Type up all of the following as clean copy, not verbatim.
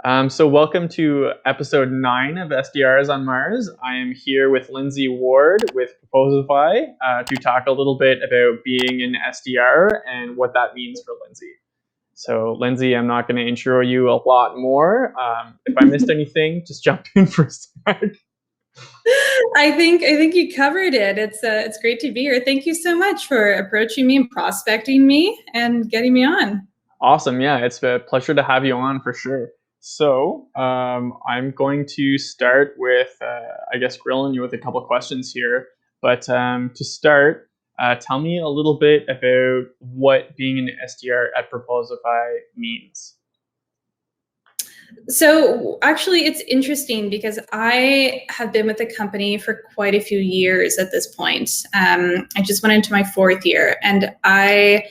So welcome to episode 9 of SDRs on Mars. I am here with Lindsey Ward with Proposify to talk a little bit about being an SDR and what that means for Lindsey. So Lindsey, I'm not going to intro you a lot more. If I missed anything, just jump in for a sec. I think you covered it. It's great to be here. Thank you so much for approaching me and prospecting me and getting me on. Awesome. Yeah, it's a pleasure to have you on for sure. So I'm going to start with, grilling you with a couple of questions here. But to start, tell me a little bit about what being an SDR at Proposify means. So actually, it's interesting because I have been with the company for quite a few years at this point. I just went into my 4th year, and I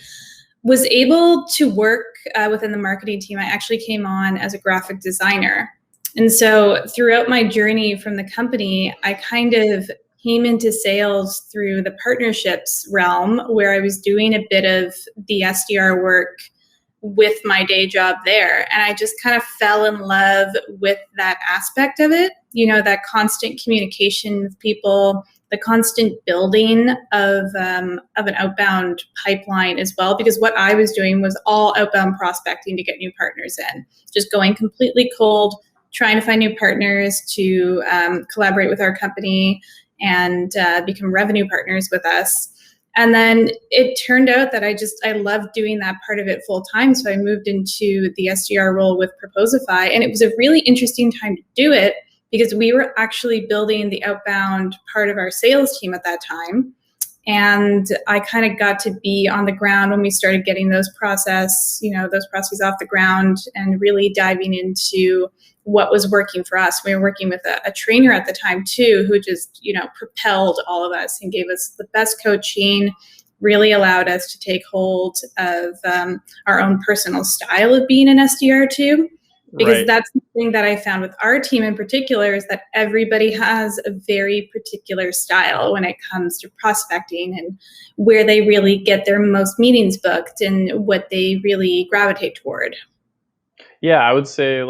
was able to work within the marketing team. I actually came on as a graphic designer. And so throughout my journey from the company, I kind of came into sales through the partnerships realm, where I was doing a bit of the SDR work with my day job there. And I just kind of fell in love with that aspect of it, that constant communication with people, the constant building of an outbound pipeline as well, because what I was doing was all outbound prospecting to get new partners in, just going completely cold, trying to find new partners to collaborate with our company and become revenue partners with us. And then it turned out that I loved doing that part of it full time. So I moved into the SDR role with Proposify, and it was a really interesting time to do it because we were actually building the outbound part of our sales team at that time. And I kind of got to be on the ground when we started getting those processes off the ground and really diving into what was working for us. We were working with a trainer at the time too, who just, propelled all of us and gave us the best coaching, really allowed us to take hold of our own personal style of being an SDR too. Because Right. That's the thing that I found with our team in particular is that everybody has a very particular style when it comes to prospecting and where they really get their most meetings booked and what they really gravitate toward. Yeah, I would say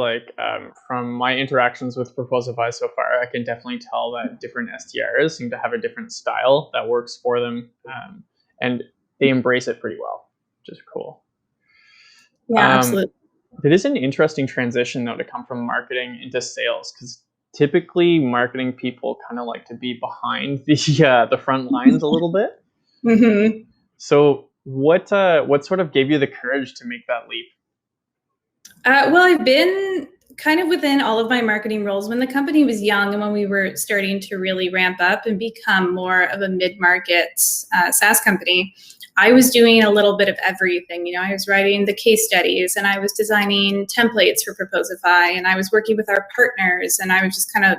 from my interactions with Proposify so far, I can definitely tell that different SDRs seem to have a different style that works for them, and they embrace it pretty well, which is cool. Yeah, absolutely. It is an interesting transition, though, to come from marketing into sales, because typically marketing people kind of like to be behind the front lines a little bit. Mm-hmm. So what sort of gave you the courage to make that leap? Well, I've been kind of within all of my marketing roles when the company was young and when we were starting to really ramp up and become more of a mid-market SaaS company. I was doing a little bit of everything. I was writing the case studies and I was designing templates for Proposify and I was working with our partners and I was just kind of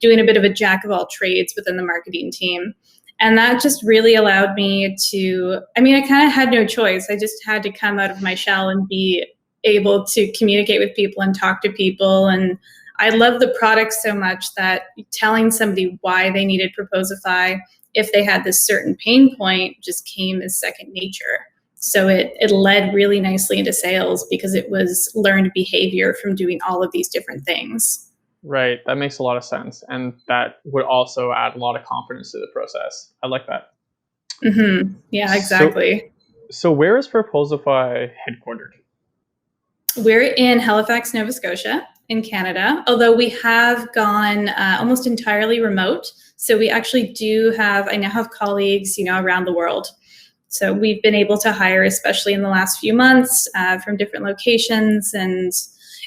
doing a bit of a jack of all trades within the marketing team. And that just really allowed me to, I kind of had no choice. I just had to come out of my shell and be able to communicate with people and talk to people. And I love the product so much that telling somebody why they needed Proposify if they had this certain pain point just came as second nature. So it led really nicely into sales because it was learned behavior from doing all of these different things. Right, that makes a lot of sense. And that would also add a lot of confidence to the process. I like that. Mm-hmm. Yeah, exactly. So where is Proposify headquartered? We're in Halifax, Nova Scotia in Canada, although we have gone almost entirely remote. So we actually I now have colleagues, around the world. So we've been able to hire, especially in the last few months, from different locations. And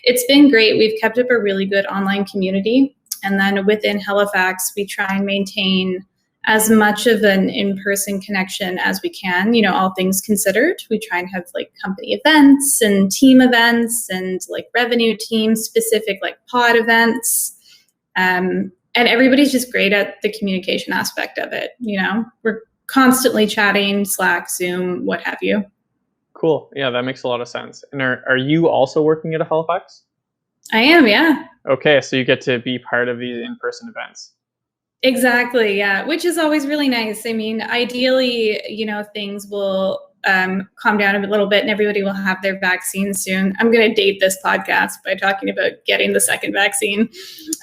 it's been great. We've kept up a really good online community. And then within Halifax, we try and maintain as much of an in-person connection as we can, all things considered. We try and have company events and team events and revenue team specific pod events. And everybody's just great at the communication aspect of it. We're constantly chatting, Slack, Zoom, what have you. Cool. Yeah, that makes a lot of sense. And are you also working at Halifax? I am, yeah. Okay, so you get to be part of these in-person events. Exactly, yeah, which is always really nice. Ideally, things will calm down a little bit and everybody will have their vaccine soon. I'm going to date this podcast by talking about getting the second vaccine.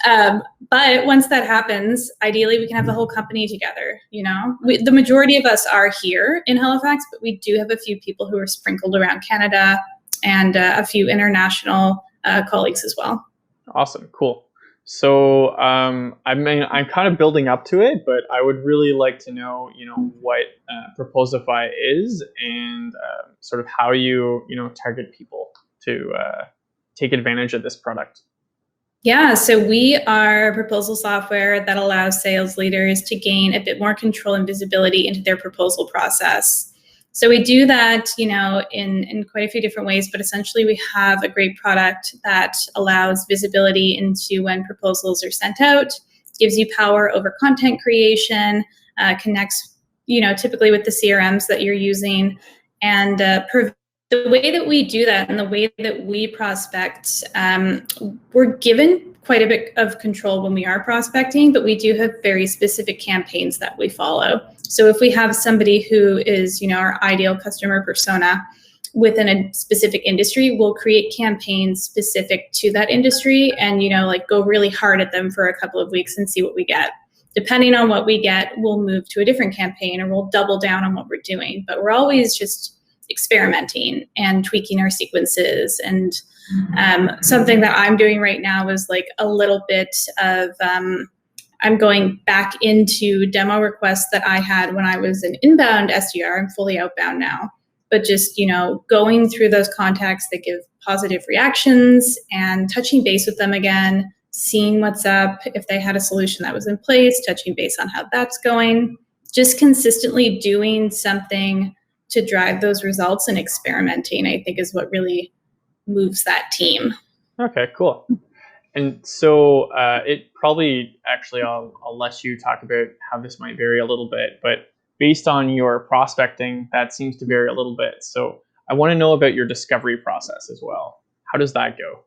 But once that happens, ideally we can have the whole company together. The majority of us are here in Halifax, but we do have a few people who are sprinkled around Canada and a few international colleagues as well. Awesome. Cool. So, I'm kind of building up to it, but I would really like to know, what Proposify is and sort of how you target people to take advantage of this product. Yeah, so we are proposal software that allows sales leaders to gain a bit more control and visibility into their proposal process. So we do that, in quite a few different ways, but essentially we have a great product that allows visibility into when proposals are sent out, gives you power over content creation, connects, typically with the CRMs that you're using, and the way that we do that and the way that we prospect, we're given quite a bit of control when we are prospecting, but we do have very specific campaigns that we follow. So if we have somebody who is, our ideal customer persona within a specific industry, we'll create campaigns specific to that industry and, go really hard at them for a couple of weeks and see what we get. Depending on what we get, we'll move to a different campaign or we'll double down on what we're doing. But we're always just experimenting and tweaking our sequences. And something that I'm doing right now is like a little bit of, I'm going back into demo requests that I had when I was an inbound SDR. I'm fully outbound now, but just, going through those contacts that give positive reactions and touching base with them again, seeing what's up, if they had a solution that was in place, touching base on how that's going, just consistently doing something to drive those results and experimenting, I think, is what really moves that team. Okay, cool. And so it probably, actually, I'll let you talk about how this might vary a little bit, but based on your prospecting, that seems to vary a little bit. So I want to know about your discovery process as well. How does that go?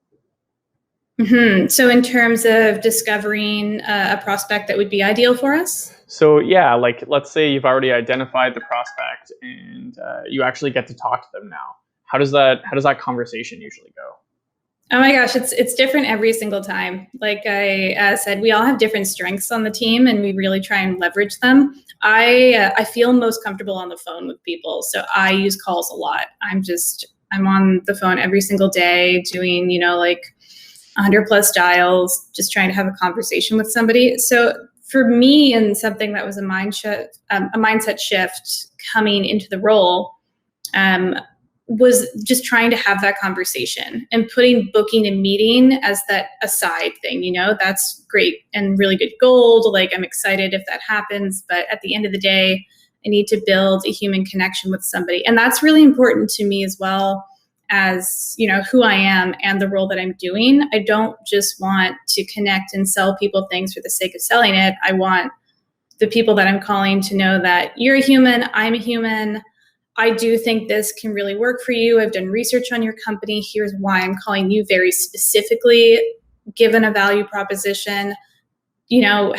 Mm-hmm. So in terms of discovering a prospect that would be ideal for us? So yeah, like let's say you've already identified the prospect and you actually get to talk to them now. How does that conversation usually go? Oh my gosh, it's different every single time. Like I said, we all have different strengths on the team and we really try and leverage them. I feel most comfortable on the phone with people. So I use calls a lot. I'm on the phone every single day doing, like 100 plus dials, just trying to have a conversation with somebody. So for me, and something that was a mindset shift coming into the role, was just trying to have that conversation and booking a meeting as that aside thing. That's great and really good gold. Like I'm excited if that happens, but at the end of the day, I need to build a human connection with somebody. And that's really important to me as well as, who I am and the role that I'm doing. I don't just want to connect and sell people things for the sake of selling it. I want the people that I'm calling to know that you're a human, I'm a human. I do think this can really work for you. I've done research on your company. Here's why I'm calling you very specifically, given a value proposition. Do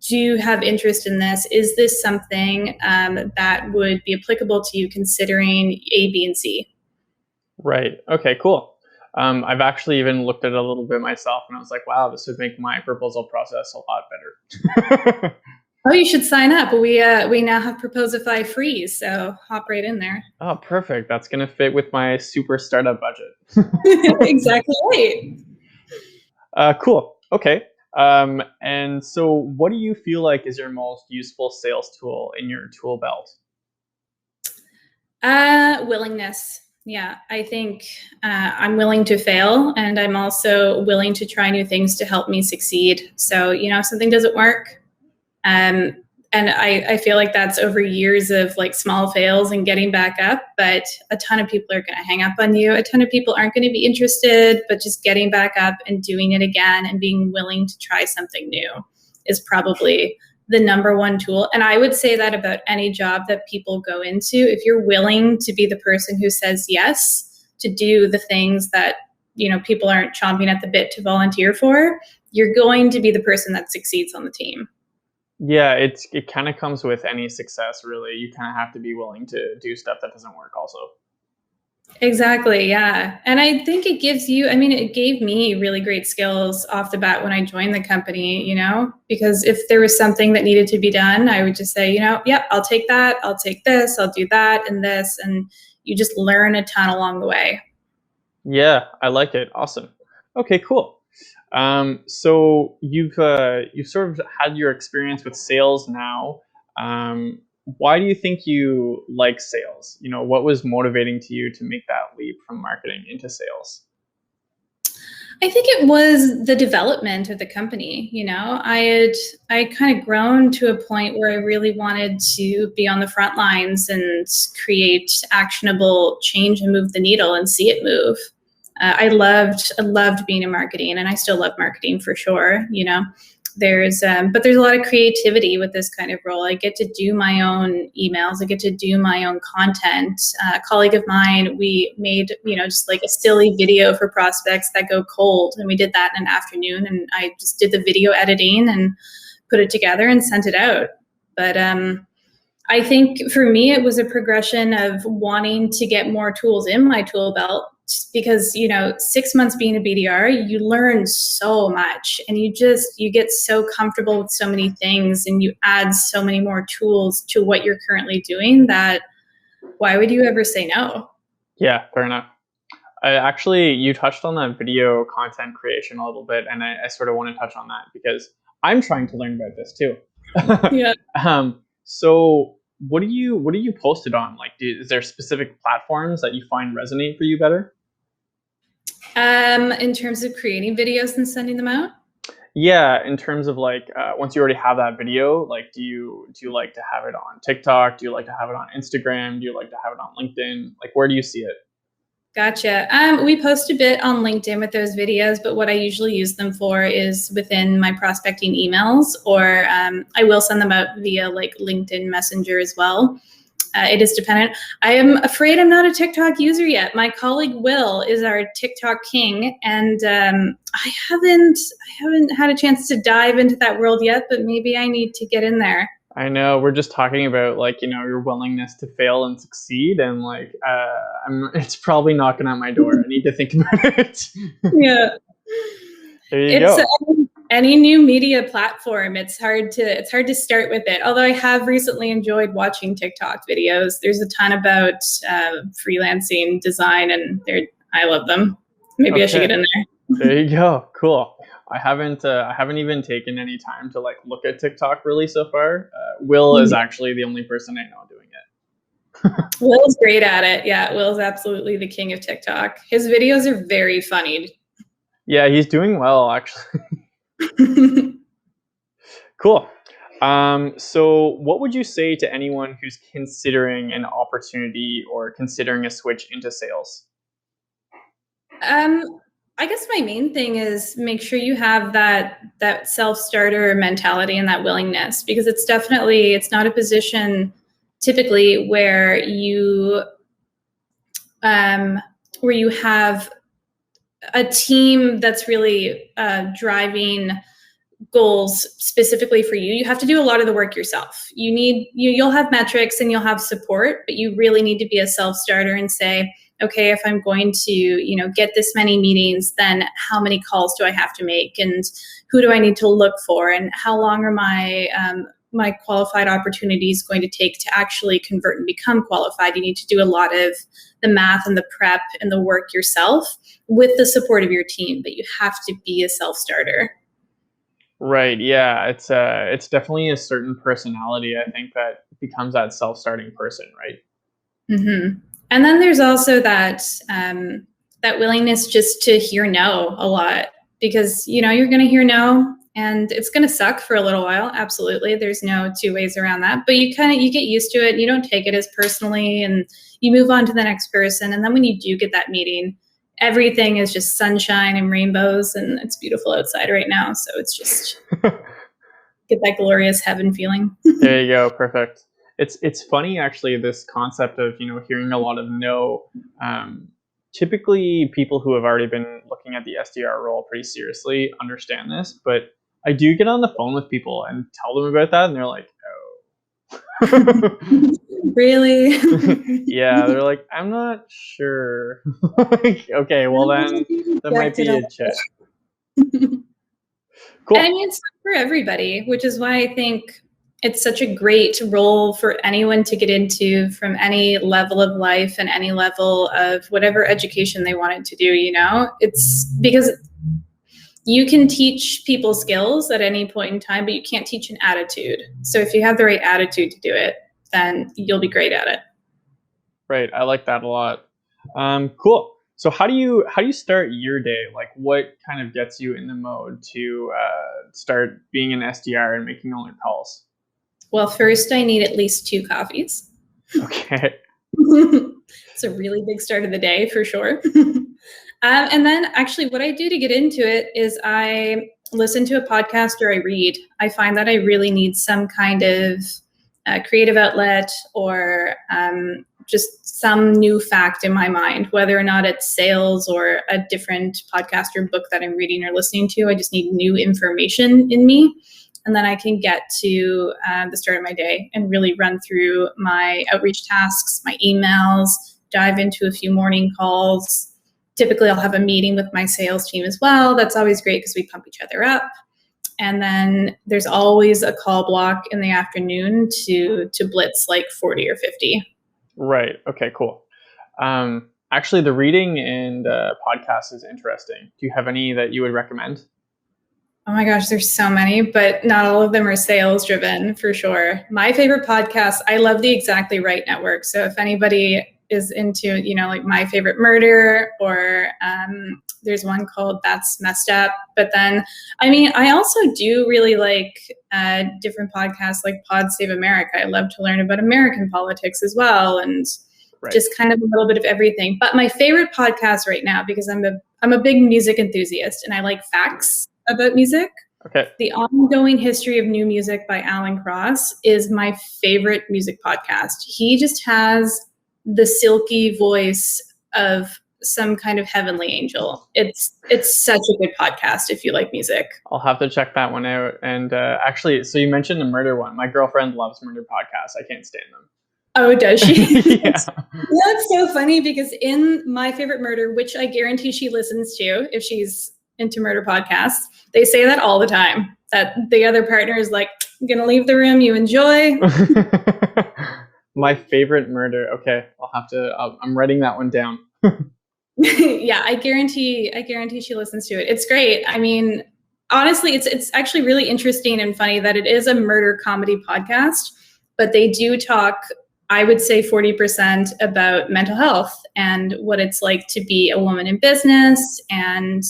you have interest in this? Is this something that would be applicable to you considering A, B, and C? Right. Okay, cool. I've actually even looked at it a little bit myself and I was like, wow, this would make my proposal process a lot better. Oh, you should sign up. We now have Proposify free, so hop right in there. Oh, perfect. That's going to fit with my super startup budget. Exactly right. Cool. Okay. And so what do you feel like is your most useful sales tool in your tool belt? Willingness. Yeah, I think I'm willing to fail and I'm also willing to try new things to help me succeed. So, if something doesn't work, and I feel like that's over years of like small fails and getting back up, but a ton of people are going to hang up on you. A ton of people aren't going to be interested, but just getting back up and doing it again and being willing to try something new is probably the number one tool. And I would say that about any job that people go into. If you're willing to be the person who says yes to do the things that, people aren't chomping at the bit to volunteer for, you're going to be the person that succeeds on the team. Yeah, it kind of comes with any success, really. You kind of have to be willing to do stuff that doesn't work also. Exactly, yeah. And I think it gives you, I mean, it gave me really great skills off the bat when I joined the company, because if there was something that needed to be done, I would just say, yep, I'll take that, I'll take this, I'll do that and this. And you just learn a ton along the way. Yeah, I like it. Awesome. Okay, cool. So you've sort of had your experience with sales now. Um, why do you think you like sales? What was motivating to you to make that leap from marketing into sales? I think it was the development of the company. I kind of grown to a point where I really wanted to be on the front lines and create actionable change and move the needle and see it move. I loved being in marketing, and I still love marketing for sure. But there's a lot of creativity with this kind of role. I get to do my own emails. I get to do my own content. A colleague of mine, we made, just like a silly video for prospects that go cold. And we did that in an afternoon. And I just did the video editing and put it together and sent it out. But I think for me, it was a progression of wanting to get more tools in my tool belt, because 6 months being a BDR, you learn so much, and you get so comfortable with so many things, and you add so many more tools to what you're currently doing, that why would you ever say no? Yeah, fair enough. You touched on that video content creation a little bit, and I sort of want to touch on that because I'm trying to learn about this too. Yeah. So what do you post it on? Like, is there specific platforms that you find resonate for you better? In terms of creating videos and sending them out? Yeah, in terms of like once you already have that video, like do you like to have it on TikTok? Do you like to have it on Instagram? Do you like to have it on LinkedIn? Like, where do you see it? Gotcha. We post a bit on LinkedIn with those videos, but what I usually use them for is within my prospecting emails, or I will send them out via like LinkedIn Messenger as well. It is dependent. I am afraid I'm not a TikTok user yet. My colleague Will is our TikTok king, and I haven't had a chance to dive into that world yet, but maybe I need to get in there. I know we're just talking about like your willingness to fail and succeed, and like it's probably knocking at my door. I need to think about it. Yeah, There you go. Any new media platform, it's hard to start with it. Although I have recently enjoyed watching TikTok videos. There's a ton about freelancing design, and I love them. Maybe I should get in there. There you go. Cool. I haven't even taken any time to like look at TikTok really so far. Will is actually the only person I know doing it. Will's great at it. Yeah, Will's absolutely the king of TikTok. His videos are very funny. Yeah, he's doing well actually. Cool. So what would you say to anyone who's considering an opportunity or considering a switch into sales? I guess my main thing is make sure you have that self-starter mentality and that willingness, because it's not a position typically where you have a team that's really driving goals specifically for you. You have to do a lot of the work yourself. You'll have metrics and you'll have support, but you really need to be a self-starter and say, okay, if I'm going to, get this many meetings, then how many calls do I have to make, and who do I need to look for, and how long are my qualified opportunities going to take to actually convert and become qualified? You need to do a lot of the math and the prep and the work yourself with the support of your team, but you have to be a self-starter. Right. Yeah. It's definitely a certain personality, I think, that becomes that self-starting person, right? Mm-hmm. And then there's also that willingness just to hear no a lot, because you're going to hear no, and it's going to suck for a little while. Absolutely, there's no two ways around that. But you get used to it. And you don't take it as personally, and you move on to the next person. And then when you do get that meeting, everything is just sunshine and rainbows, and it's beautiful outside right now. So it's just get that glorious heaven feeling. There you go. Perfect. It's funny actually, this concept of hearing a lot of no. Typically, people who have already been looking at the SDR role pretty seriously understand this, but I do get on the phone with people and tell them about that, and they're like, "Oh." Really? Yeah, they're like, "I'm not sure." Like, okay, well then that might be a check. Cool. And I mean, it's not for everybody, which is why I think it's such a great role for anyone to get into from any level of life and any level of whatever education they wanted to do, It's because you can teach people skills at any point in time, but you can't teach an attitude. So if you have the right attitude to do it, then you'll be great at it. Right. I like that a lot. Cool. So how do you start your day? Like, what kind of gets you in the mode to start being an SDR and making all your calls? Well, first I need at least 2 coffees. Okay. It's a really big start of the day for sure. And then actually what I do to get into it is I listen to a podcast or I read. I find that I really need some kind of creative outlet or just some new fact in my mind, whether or not it's sales or a different podcast or book that I'm reading or listening to. I just need new information in me. And then I can get to the start of my day and really run through my outreach tasks, my emails, dive into a few morning calls. Typically, I'll have a meeting with my sales team as well. That's always great because we pump each other up. And then there's always a call block in the afternoon to blitz like 40 or 50. Right. Okay, cool. Actually, the reading and podcast is interesting. Do you have any that you would recommend? Oh my gosh, there's so many, but not all of them are sales driven for sure. My favorite podcast, I love the Exactly Right Network. So if anybody is into, like My Favorite Murder, or there's one called That's Messed Up. But then, I also do really like different podcasts like Pod Save America. I love to learn about American politics as well, and just kind of a little bit of everything. But my favorite podcast right now, because I'm a big music enthusiast and I like facts about music. Okay. The Ongoing History of New Music by Alan Cross is my favorite music podcast. He just has the silky voice of some kind of heavenly angel. It's such a good podcast if you like music. I'll have to check that one out. And actually, so you mentioned the murder one. My girlfriend loves murder podcasts. I can't stand them. Oh, does she? Yeah. That's so funny because in My Favorite Murder, which I guarantee she listens to if she's into murder podcasts, they say that all the time, that the other partner is like, I'm going to leave the room, you enjoy. My Favorite Murder. Okay, I'm writing that one down. Yeah, I guarantee she listens to it. It's great. Honestly, it's actually really interesting and funny that it is a murder comedy podcast, but they do talk, I would say 40% about mental health and what it's like to be a woman in business and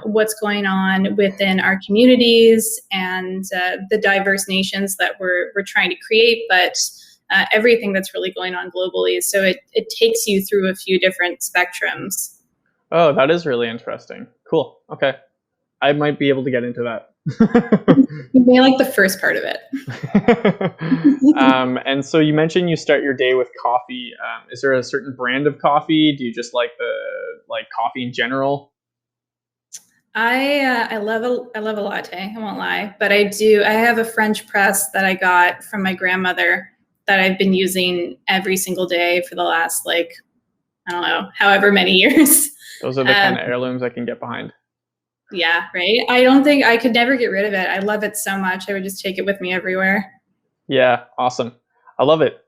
what's going on within our communities and the diverse nations that we're trying to create, but everything that's really going on globally. So it takes you through a few different spectrums. Oh, that is really interesting. Cool. Okay. I might be able to get into that. You may like the first part of it. And so you mentioned you start your day with coffee. Is there a certain brand of coffee? Do you just like coffee in general? I love a latte. I won't lie, but I have a French press that I got from my grandmother that I've been using every single day for the last, I don't know, however many years. Those are the kind of heirlooms I can get behind. Yeah, right. I don't think I could never get rid of it. I love it so much. I would just take it with me everywhere. Yeah, awesome. I love it.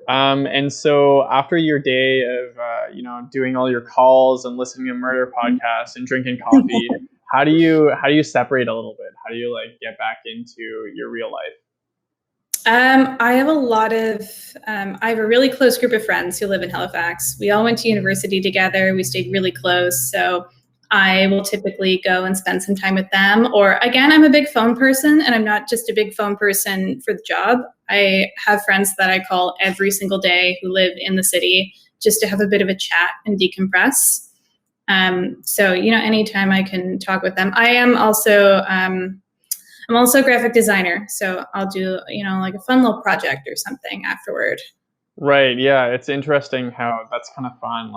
And so after your day of, doing all your calls and listening to murder podcasts and drinking coffee, how do you separate a little bit? How do you get back into your real life? I have I have a really close group of friends who live in Halifax. We all went to university together. We stayed really close. So I will typically go and spend some time with them. Or again, I'm a big phone person, and I'm not just a big phone person for the job. I have friends that I call every single day who live in the city just to have a bit of a chat and decompress. So, anytime I can talk with them. I'm also a graphic designer, so I'll do, a fun little project or something afterward. Right. Yeah. It's interesting how that's kind of fun.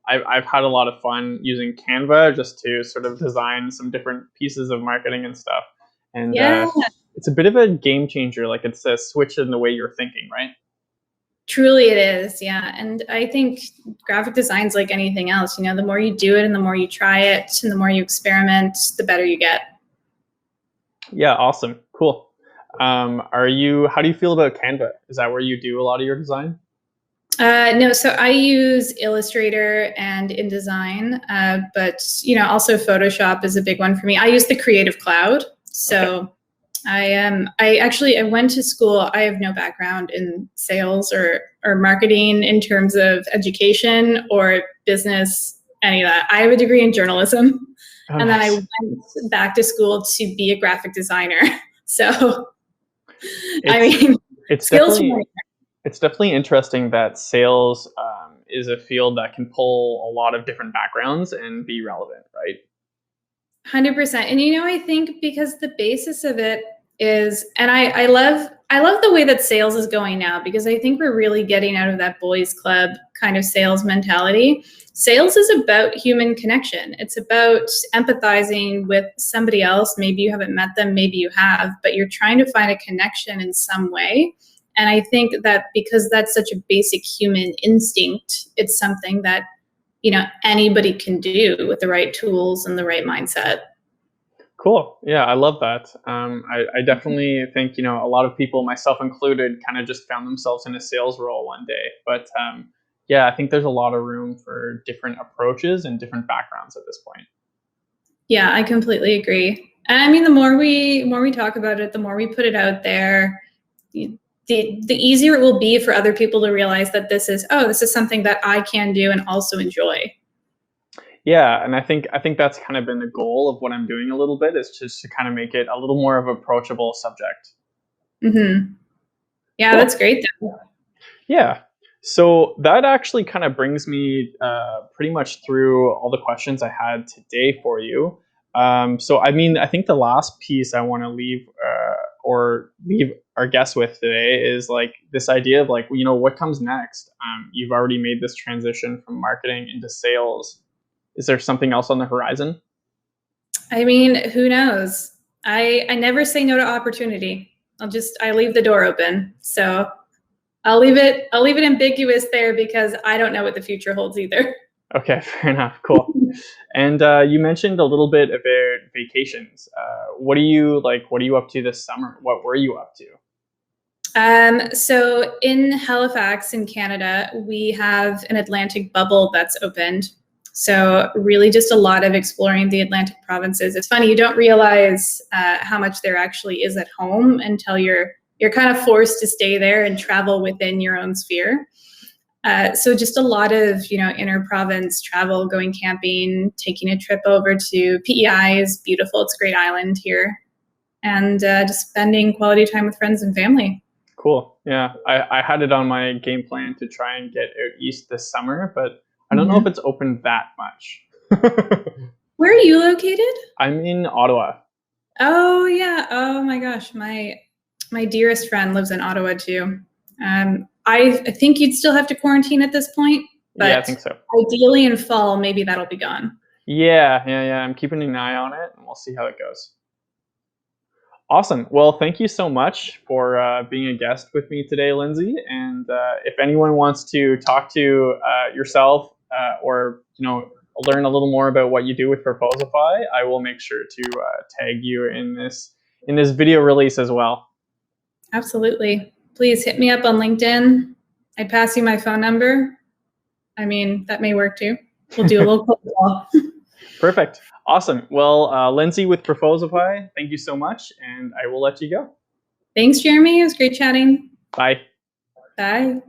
I've had a lot of fun using Canva just to sort of design some different pieces of marketing and stuff. And Yeah, it's a bit of a game changer. Like it's a switch in the way you're thinking, right? truly it is. Yeah. And I think graphic design's like anything else. You know, the more you do it and the more you try it and the more you experiment, the better you get. Yeah, awesome. Cool. How do you feel about Canva? Is that where you do a lot of your design? No, so I use Illustrator and InDesign, but also Photoshop is a big one for me. I use the Creative Cloud. So Okay. I went to school. I have no background in sales or marketing in terms of education or business, any of that. I have a degree in journalism, Oh, and then I nice. went back to school to be a graphic designer. So, I It's mean, it's skills from definitely it's definitely interesting that sales is a field that can pull a lot of different backgrounds and be relevant, right? 100%. And I think because the basis of it is, and I love the way that sales is going now, because I think we're really getting out of that boys club kind of sales mentality. Sales is about human connection. It's about empathizing with somebody else. Maybe you haven't met them, maybe you have, but you're trying to find a connection in some way. And I think that because that's such a basic human instinct, it's something that anybody can do with the right tools and the right mindset. Cool. Yeah, I love that. I definitely think, a lot of people, myself included, kind of just found themselves in a sales role one day. But yeah, I think there's a lot of room for different approaches and different backgrounds at this point. Yeah, I completely agree. And I mean, the more we talk about it, the more we put it out there, the easier it will be for other people to realize that this is something that I can do and also enjoy. Yeah, and I think that's kind of been the goal of what I'm doing a little bit, is just to kind of make it a little more of an approachable subject. Yeah, that's Cool. great though. Yeah. So that actually kind of brings me pretty much through all the questions I had today for you. So I mean, I think the last piece I want to leave our guests with today is like this idea of like, what comes next. You've already made this transition from marketing into sales. Is there something else on the horizon? I mean, who knows? I never say no to opportunity. I leave the door open. So I'll leave it ambiguous there, because I don't know what the future holds either. Okay, fair enough. Cool. And you mentioned a little bit about vacations. What are you like? What are you up to this summer? What were you up to? So in Halifax in Canada, we have an Atlantic bubble that's opened. So really just a lot of exploring the Atlantic provinces. It's funny, you don't realize how much there actually is at home until you're kind of forced to stay there and travel within your own sphere. So just a lot of, inter-province travel, going camping, taking a trip over to PEI is beautiful. It's a great island here. And just spending quality time with friends and family. Cool. Yeah, I had it on my game plan to try and get out east this summer, but I don't know if Mhm. it's open that much. Where are you located? I'm in Ottawa. Oh yeah. Oh my gosh. My dearest friend lives in Ottawa too. I think you'd still have to quarantine at this point, Yeah, I but think so. ideally in fall, maybe that'll be gone. Yeah. I'm keeping an eye on it, and we'll see how it goes. Awesome. Well, thank you so much for being a guest with me today, Lindsey. And if anyone wants to talk to yourself or learn a little more about what you do with Proposify, I will make sure to tag you in this video release as well. Absolutely. Please hit me up on LinkedIn. I'd pass you my phone number. I mean, that may work too. We'll do a little cold call. Perfect. Awesome. Well, Lindsey with Proposify, thank you so much, and I will let you go. Thanks, Jeremy. It was great chatting. Bye. Bye.